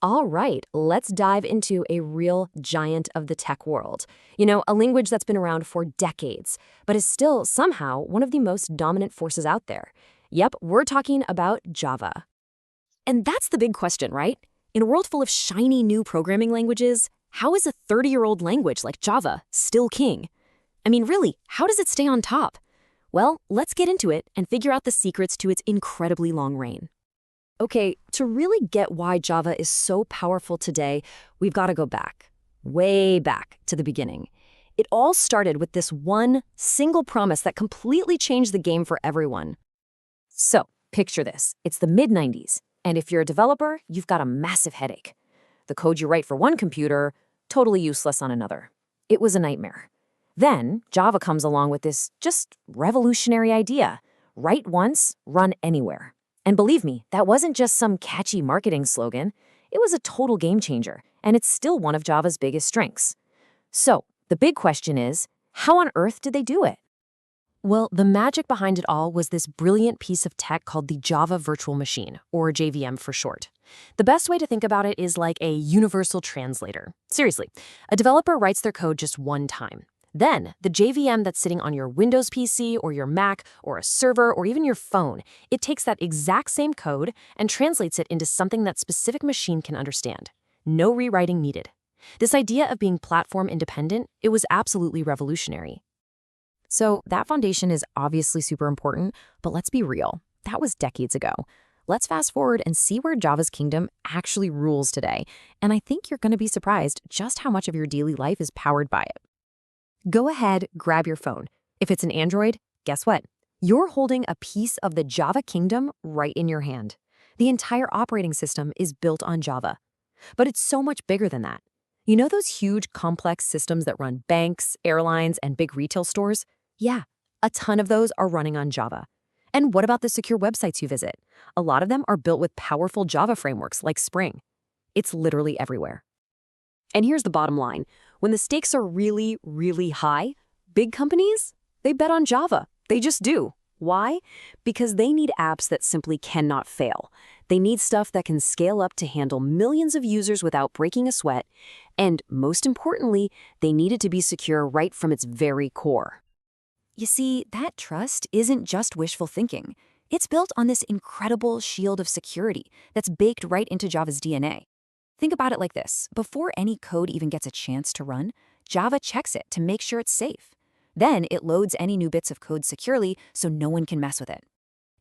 All right, let's dive into a real giant of the tech world. A language that's been around for decades, but is still somehow one of the most dominant forces out there. Yep, we're talking about Java. And that's the big question, right? In a world full of shiny new programming languages, how is a 30-year-old language like Java still king? I mean, really, how does it stay on top? Well, let's get into it and figure out the secrets to its incredibly long reign. Okay, to really get why Java is so powerful today, we've got to go back, way back to the beginning. It all started with this one single promise that completely changed the game for everyone. So, picture this. It's the mid-90s, and if you're a developer, you've got a massive headache. The code you write for one computer, totally useless on another. It was a nightmare. Then, Java comes along with this just revolutionary idea. Write once, run anywhere. And believe me, that wasn't just some catchy marketing slogan. It was a total game changer, and it's still one of Java's biggest strengths. So, the big question is, how on earth did they do it? Well, the magic behind it all was this brilliant piece of tech called the Java Virtual Machine, or JVM for short. The best way to think about it is like a universal translator. Seriously, a developer writes their code just one time. Then, the JVM that's sitting on your Windows PC or your Mac or a server or even your phone, it takes that exact same code and translates it into something that specific machine can understand. No rewriting needed. This idea of being platform independent, it was absolutely revolutionary. So that foundation is obviously super important, but let's be real. That was decades ago. Let's fast forward and see where Java's kingdom actually rules today. And I think you're going to be surprised just how much of your daily life is powered by it. Go ahead, grab your phone. If it's an Android, guess what? You're holding a piece of the Java kingdom right in your hand. The entire operating system is built on Java. But it's so much bigger than that. You know those huge, complex systems that run banks, airlines, and big retail stores? Yeah, a ton of those are running on Java. And what about the secure websites you visit? A lot of them are built with powerful Java frameworks like Spring. It's literally everywhere. And here's the bottom line. When the stakes are really, really high, big companies, they bet on Java. They just do. Why? Because they need apps that simply cannot fail. They need stuff that can scale up to handle millions of users without breaking a sweat. And most importantly, they need it to be secure right from its very core. You see, that trust isn't just wishful thinking. It's built on this incredible shield of security that's baked right into Java's DNA. Think about it like this. Before any code even gets a chance to run, Java checks it to make sure it's safe. Then it loads any new bits of code securely so no one can mess with it.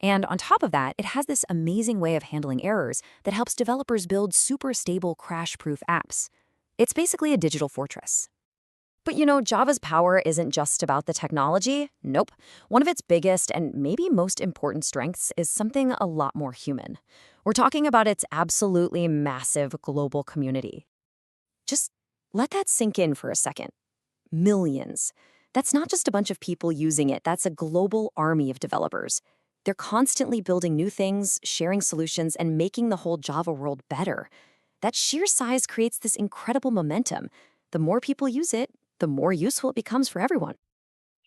And on top of that, it has this amazing way of handling errors that helps developers build super stable, crash-proof apps. It's basically a digital fortress. But Java's power isn't just about the technology. Nope. One of its biggest and maybe most important strengths is something a lot more human. We're talking about its absolutely massive global community. Just let that sink in for a second. Millions. That's not just a bunch of people using it. That's a global army of developers. They're constantly building new things, sharing solutions, and making the whole Java world better. That sheer size creates this incredible momentum. The more people use it, the more useful it becomes for everyone.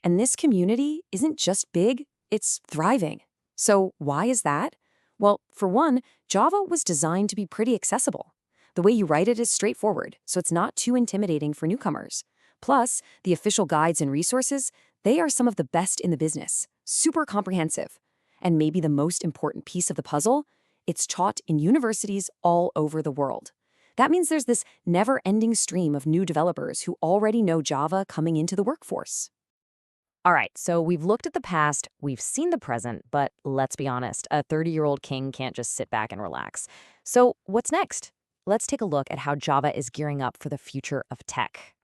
And this community isn't just big, it's thriving. So why is that? Well, for one, Java was designed to be pretty accessible. The way you write it is straightforward, so it's not too intimidating for newcomers. Plus, the official guides and resources, they are some of the best in the business, super comprehensive. And maybe the most important piece of the puzzle, it's taught in universities all over the world. That means there's this never-ending stream of new developers who already know Java coming into the workforce. All right, so we've looked at the past, we've seen the present, but let's be honest, a 30-year-old king can't just sit back and relax. So what's next? Let's take a look at how Java is gearing up for the future of tech.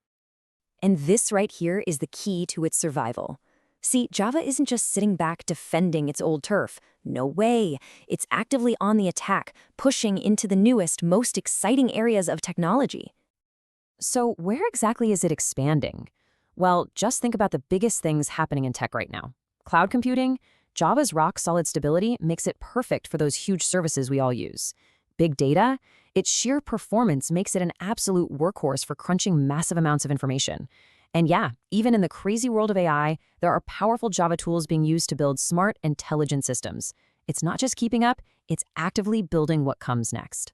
And this right here is the key to its survival. See, Java isn't just sitting back defending its old turf. No way. It's actively on the attack, pushing into the newest, most exciting areas of technology. So where exactly is it expanding? Well, just think about the biggest things happening in tech right now. Cloud computing, Java's rock-solid stability makes it perfect for those huge services we all use. Big data, its sheer performance makes it an absolute workhorse for crunching massive amounts of information. And yeah, even in the crazy world of AI, there are powerful Java tools being used to build smart, intelligent systems. It's not just keeping up, it's actively building what comes next.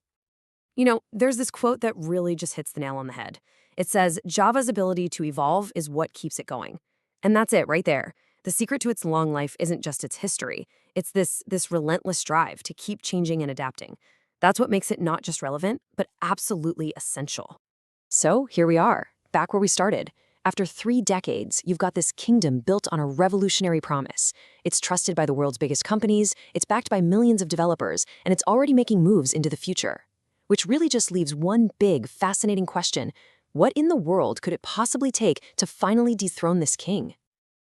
There's this quote that really just hits the nail on the head. It says, Java's ability to evolve is what keeps it going. And that's it right there. The secret to its long life isn't just its history. It's this relentless drive to keep changing and adapting. That's what makes it not just relevant, but absolutely essential. So here we are, back where we started. After 3 decades, you've got this kingdom built on a revolutionary promise. It's trusted by the world's biggest companies, it's backed by millions of developers, and it's already making moves into the future. Which really just leaves one big, fascinating question. What in the world could it possibly take to finally dethrone this king?